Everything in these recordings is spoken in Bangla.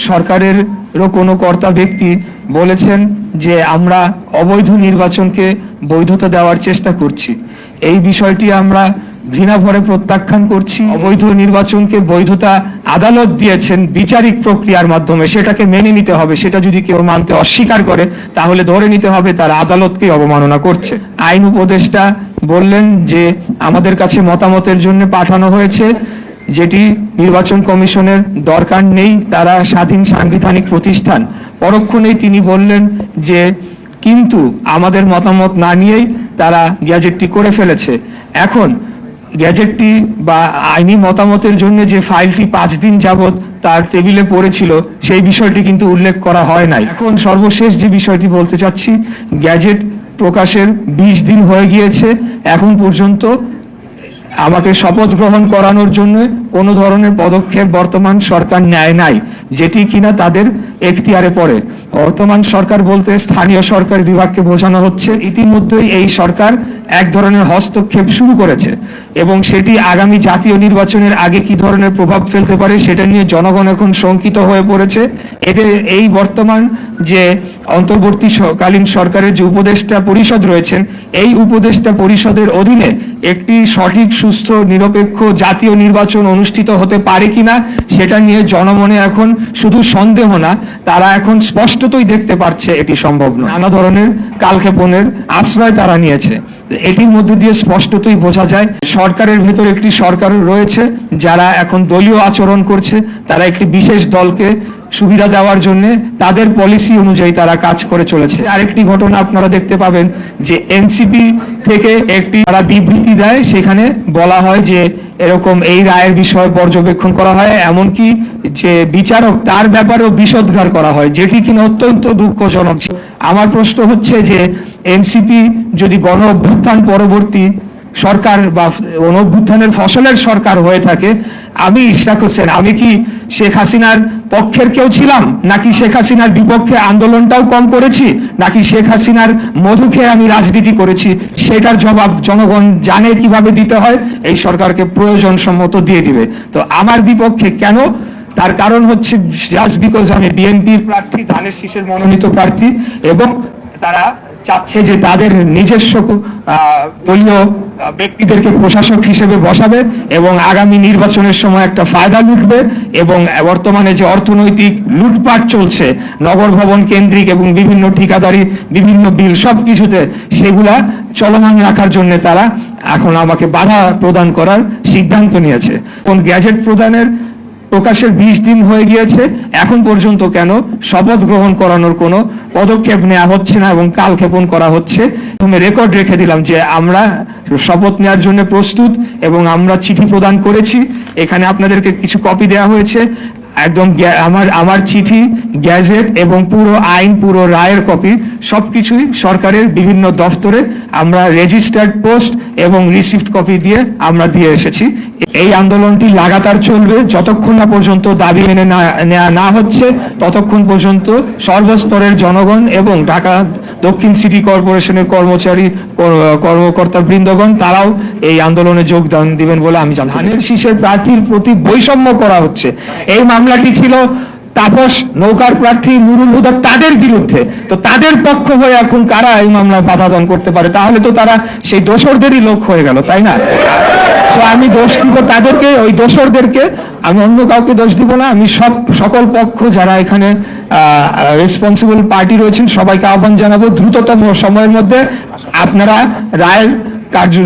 সরকারের কোনো কর্তা ব্যক্তি বলেছেন যে আমরা অবৈধ নির্বাচনকে বৈধতা দেওয়ার চেষ্টা করছি। এই বিষয়টি আমরা ঘৃণাভরে প্রত্যাখ্যান করছি। অবৈধ নির্বাচনকে বৈধতা আদালত দিয়েছেন বিচারিক প্রক্রিয়ার মাধ্যমে, সেটাকে মেনে নিতে হবে। সেটা যদি কেউ মানতে অস্বীকার করে তাহলে ধরে নিতে হবে তারা আদালতকে অবমাননা করছে। আইন উপদেষ্টা বললেন যে আমাদের কাছে মতামতের জন্য পাঠানো হয়েছে, যেটি নির্বাচন কমিশনের দরকার নেই, তারা স্বাধীন সাংবিধানিক প্রতিষ্ঠান। পরক্ষণেই তিনি বললেন যে কিন্তু আমাদের মতামত না নিয়েই তারা গ্যাজেটটি করে ফেলেছে। এখন গ্যাজেটটি বা আইনি মতামতের জন্য যে ফাইলটি 5 দিন যাবত তার টেবিলে পড়েছিল সেই বিষয়টি কিন্তু উল্লেখ করা হয় নাই। এখন সর্বশেষ যে বিষয়টি বলতে চাচ্ছি, গ্যাজেট প্রকাশের 20 দিন হয়ে গিয়েছে, এখন পর্যন্ত আমাকে শপথ গ্রহণ করানোর জন্য কোনো ধরনের পদক্ষেপ বর্তমান সরকার নেয় নাই, যেটি কিনা তাদের এখতিয়ারে পড়ে। বর্তমান সরকার বলতে স্থানীয় সরকার বিভাগকে বোঝানো হচ্ছে। ইতিমধ্যেই এই সরকার এক ধরনের হস্তক্ষেপ শুরু করেছে এবং সেটি আগামী জাতীয় নির্বাচনের আগে কি ধরনের প্রভাব ফেলতে পারে সেটা নিয়ে জনগণ এখন শঙ্কিত হয়ে পড়েছে। এই বর্তমান যে অন্তর্বর্তীকালীন সরকারের যে উপদেষ্টা পরিষদ রয়েছেন, এই উপদেষ্টা পরিষদের অধীনে একটি সঠিক, সুস্থ, নিরপেক্ষ জাতীয় নির্বাচন অনুষ্ঠিত হতে পারে কিনা সেটা নিয়ে জনমনে এখন শুধু সন্দেহ না, তারা এখন স্পষ্টতই দেখতে পাচ্ছে এটি সম্ভব নয়। নানা ধরনের কালক্ষেপণের আশ্রয় তারা নিয়েছে। এটির মধ্যে দিয়ে স্পষ্টতই বোঝা যায় সরকারের ভেতর একটি সরকার রয়েছে যারা এখন দলীয় আচরণ করছে। তারা একটি বিশেষ দলকে সুবিধা দেওয়ার জন্য তাদের পলিসি অনুযায়ী তারা কাজ করে চলেছে। আরেকটি ঘটনা আপনারা দেখতে পাবেন যে এনসিপি থেকে একটি তারা বিবৃতি দেয়, সেখানে বলা হয় যে এরকম এই রায়ের বিষয়ে পর্যবেক্ষণ করা হয়, এমনকি যে বিচারক তার ব্যাপারেও বিষোদ্গার করা হয়, যেটি কিনা অত্যন্ত দুঃখজনক। আমার প্রশ্ন হচ্ছে যে এনসিপি যদি গণ অভ্যুত্থান পরবর্তী সরকার বা গণঅভ্যুত্থানের ফসলের সরকার হয়ে থাকে, আমি ইশরাক হোসেন, আমি কি শেখ হাসিনার পক্ষের কেউ ছিলাম, নাকি শেখ হাসিনার বিপক্ষে আন্দোলনটাও কম করেছি, নাকি শেখ হাসিনার মধু খেয়ে আমি রাজনীতি করেছি, সেটার জবাব জনগণ জানে কিভাবে দিতে হয়, এই সরকারকে প্রয়োজন সম্মত দিয়ে দিবে। তো আমার বিপক্ষে কেন? তার কারণ হচ্ছে জাস্ট বিকজ আমি বিএনপির প্রার্থী, ধানের শীষের মনোনীত প্রার্থী, এবং তারা চাচ্ছে যে তাদের নিজস্ব দলীয় ব্যক্তিদেরকে প্রশাসক হিসেবে বসাবে এবং আগামী নির্বাচনের সময় একটা ফায়দা লুটবে। এবং বর্তমানে যে অর্থনৈতিক লুটপাট চলছে নগর ভবন কেন্দ্রিক এবং বিভিন্ন ঠিকাদারি, বিভিন্ন বিল, সবকিছুতে সেগুলা চলমান রাখার জন্য তারা এখন আমাকে বাধা প্রদান করার সিদ্ধান্ত নিয়েছে। কোন গ্যাজেট প্রদানের প্রকাশের 20 দিন হয়ে গিয়েছে, এখন পর্যন্ত কেন শপথ গ্রহণ করানোর কোনো পদক্ষেপ নেওয়া হচ্ছে না এবং কালক্ষেপণ করা হচ্ছে। আমি রেকর্ড রেখে দিলাম যে আমরা শপথ নেওয়ার জন্য প্রস্তুত এবং আমরা চিঠি প্রদান করেছি। এখানে আপনাদেরকে কিছু কপি দেওয়া হয়েছে, একদম আমার চিঠি, গ্যাজেট এবং পুরো আইন, পুরো রায়ের কপি সবকিছুই সরকারের বিভিন্ন দপ্তরে আমরা রেজিস্টার্ড পোস্ট এবং রিসিভড কপি দিয়ে আমরা দিয়ে এসেছি। এই আন্দোলনটি লাগাতার চলবে যতক্ষণ না পর্যন্ত দাবি মেনে নেওয়া না হচ্ছে, ততক্ষণ পর্যন্ত সর্বস্তরের জনগণ এবং ঢাকা দক্ষিণ সিটি কর্পোরেশনের কর্মচারী, কর্মকর্তা বৃন্দগণ তারাও এই আন্দোলনে যোগদান দিবেন বলে আমি জানি। ধানের শীষের প্রার্থীর প্রতি বৈষম্য করা হচ্ছে। এই মামলাটি ছিল তাপস নৌকার প্রার্থী নুরুল হুদা তাদের বিরুদ্ধে। তো তাদের পক্ষ হয়ে এখন কারা এই মামলায় বাধা দান করতে পারে? তাহলে তো তারা সেই দোসরদেরই লোক হয়ে গেল, তাই না? তো আমি দোষ দিব তাদেরকে, ওই দোসরদেরকে, আমি অন্য কাউকে দোষ দিব না। আমি সকল পক্ষ যারা এখানে রেসপন্সিবল পার্টি রয়েছেন সবাইকে আহ্বান জানাবো দ্রুততম সময়ের মধ্যে আপনারা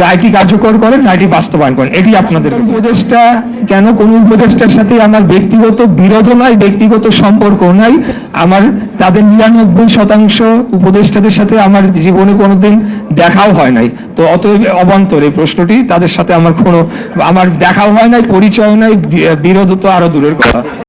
রায়টি কার্যকর করেন, রায়টি বাস্তবায়ন করেন। এটি আপনাদের উপদেষ্টা কেন? কোন উপদেষ্টার সাথে আমার ব্যক্তিগত বিরোধ নাই, ব্যক্তিগত সম্পর্ক নাই। আমার তাদের 99% উপদেষ্টাদের সাথে আমার জীবনে কোনোদিন দেখাও হয় নাই। তো অতএব অবান্তর এই প্রশ্নটি, তাদের সাথে আমার দেখাও হয় নাই, পরিচয় নাই, বিরোধ তো আরো দূরের কথা।